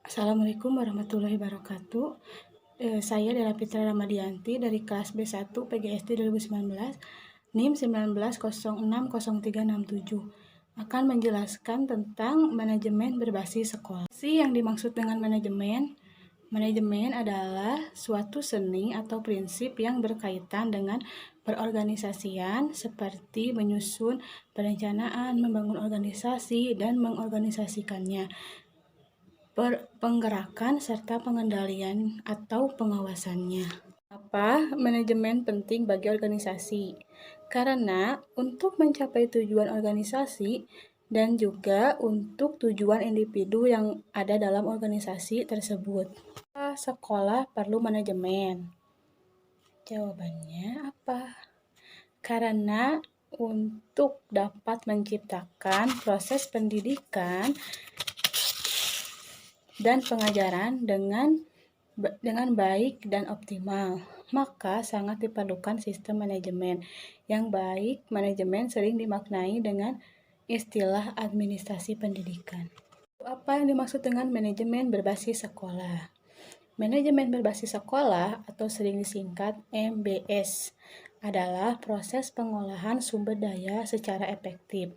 Assalamualaikum warahmatullahi wabarakatuh. Saya Dela Fitra Ramadianti dari kelas B1 PGSD 2019, NIM 19060367 akan menjelaskan tentang manajemen berbasis sekolah. Yang dimaksud dengan manajemen adalah suatu seni atau prinsip yang berkaitan dengan perorganisasian seperti menyusun, perencanaan, membangun organisasi, dan mengorganisasikannya, penggerakan serta pengendalian atau pengawasannya. Apa manajemen penting bagi organisasi? Karena untuk mencapai tujuan organisasi dan juga untuk tujuan individu yang ada dalam organisasi tersebut. Sekolah perlu manajemen. Jawabannya apa? Karena untuk dapat menciptakan proses pendidikan dan pengajaran dengan baik dan optimal, maka sangat diperlukan sistem manajemen yang baik. Manajemen sering dimaknai dengan istilah administrasi pendidikan. Apa yang dimaksud dengan manajemen berbasis sekolah? Manajemen berbasis sekolah atau sering disingkat MBS adalah proses pengolahan sumber daya secara efektif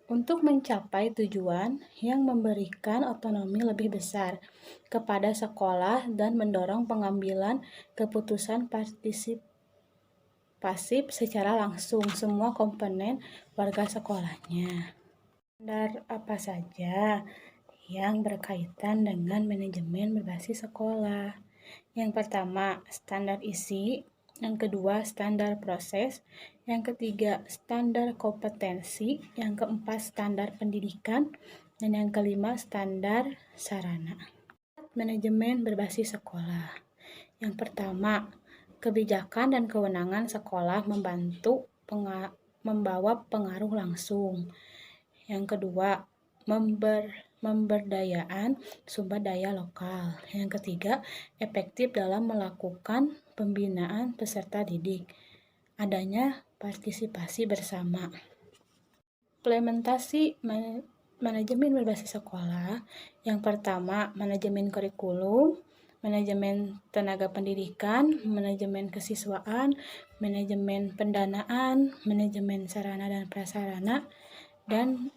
untuk mencapai tujuan yang memberikan otonomi lebih besar kepada sekolah dan mendorong pengambilan keputusan partisipasif secara langsung semua komponen warga sekolahnya. Standar apa saja yang berkaitan dengan manajemen berbasis sekolah? Yang pertama, standar isi. Yang kedua, standar proses. Yang ketiga, standar kompetensi. Yang keempat, standar pendidikan. Dan yang kelima, standar sarana. Manajemen berbasis sekolah. Yang pertama, kebijakan dan kewenangan sekolah membawa pengaruh langsung. Yang kedua, pemberdayaan sumber daya lokal. Yang ketiga, efektif dalam melakukan pembinaan peserta didik. Adanya partisipasi bersama. Implementasi manajemen berbasis sekolah. Yang pertama, manajemen kurikulum, manajemen tenaga pendidikan, manajemen kesiswaan, manajemen pendanaan, manajemen sarana dan prasarana, dan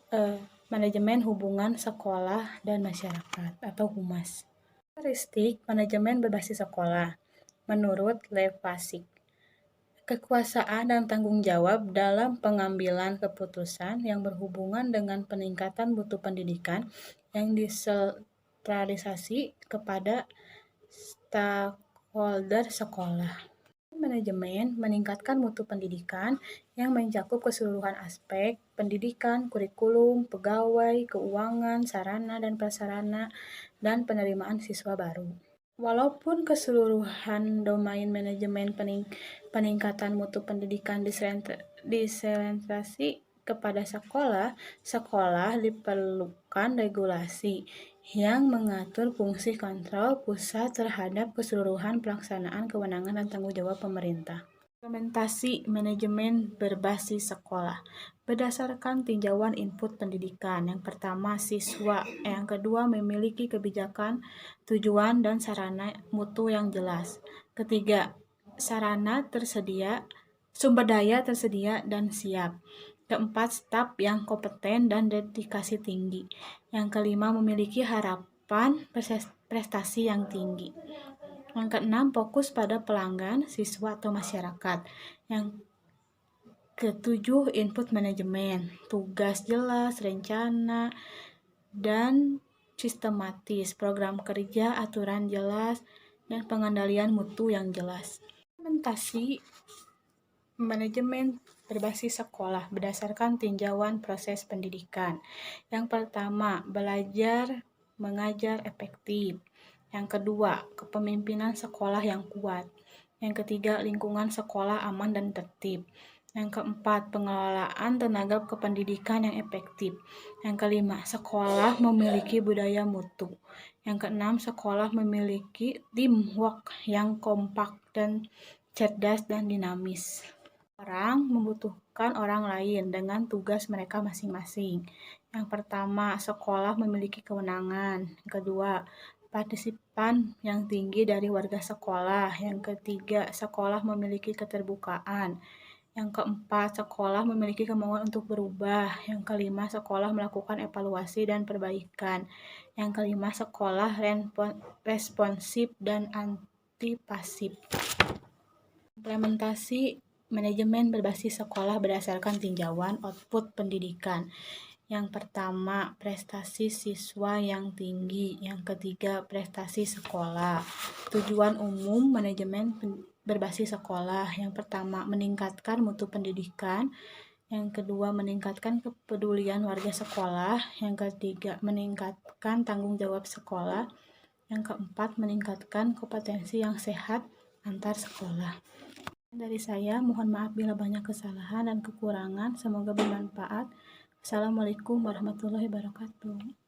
manajemen hubungan sekolah dan masyarakat atau humas. Karakteristik manajemen berbasis sekolah menurut Lev Pasik: kekuasaan dan tanggung jawab dalam pengambilan keputusan yang berhubungan dengan peningkatan mutu pendidikan yang disentralisasi kepada stakeholder sekolah. Manajemen meningkatkan mutu pendidikan yang mencakup keseluruhan aspek pendidikan, kurikulum, pegawai, keuangan, sarana dan prasarana, dan penerimaan siswa baru. Walaupun keseluruhan domain manajemen peningkatan mutu pendidikan disentralisasi kepada sekolah diperlukan regulasi yang mengatur fungsi kontrol pusat terhadap keseluruhan pelaksanaan kewenangan dan tanggung jawab pemerintah. Implementasi manajemen berbasis sekolah berdasarkan tinjauan input pendidikan. Yang pertama, siswa. Yang kedua, memiliki kebijakan, tujuan, dan sarana mutu yang jelas. Ketiga, sarana tersedia, sumber daya tersedia dan siap. Keempat, staf yang kompeten dan dedikasi tinggi. Yang kelima, memiliki harapan prestasi yang tinggi. Yang keenam, fokus pada pelanggan, siswa atau masyarakat. Yang ketujuh, input manajemen, tugas jelas, rencana, dan sistematis, program kerja, aturan jelas, dan pengendalian mutu yang jelas. Implementasi manajemen berbasis sekolah berdasarkan tinjauan proses pendidikan. Yang pertama, belajar mengajar efektif. Yang kedua, kepemimpinan sekolah yang kuat. Yang ketiga, lingkungan sekolah aman dan tertib. Yang keempat, pengelolaan tenaga kependidikan yang efektif. Yang kelima, sekolah memiliki budaya mutu. Yang keenam, sekolah memiliki teamwork yang kompak dan cerdas dan dinamis. Orang membutuhkan orang lain dengan tugas mereka masing-masing. Yang pertama, sekolah memiliki kewenangan. Yang kedua, partisipan yang tinggi dari warga sekolah. Yang ketiga, sekolah memiliki keterbukaan. Yang keempat, sekolah memiliki kemauan untuk berubah. Yang kelima, sekolah melakukan evaluasi dan perbaikan. Yang kelima, sekolah responsif dan antipasif. Implementasi manajemen berbasis sekolah berdasarkan tinjauan output pendidikan. Yang pertama, prestasi siswa yang tinggi. Yang ketiga, prestasi sekolah. Tujuan umum manajemen berbasis sekolah. Yang pertama, meningkatkan mutu pendidikan. Yang kedua, meningkatkan kepedulian warga sekolah. Yang ketiga, meningkatkan tanggung jawab sekolah. Yang keempat, meningkatkan kompetensi yang sehat antar sekolah. Dari saya, mohon maaf bila banyak kesalahan dan kekurangan. Semoga bermanfaat. Assalamualaikum warahmatullahi wabarakatuh.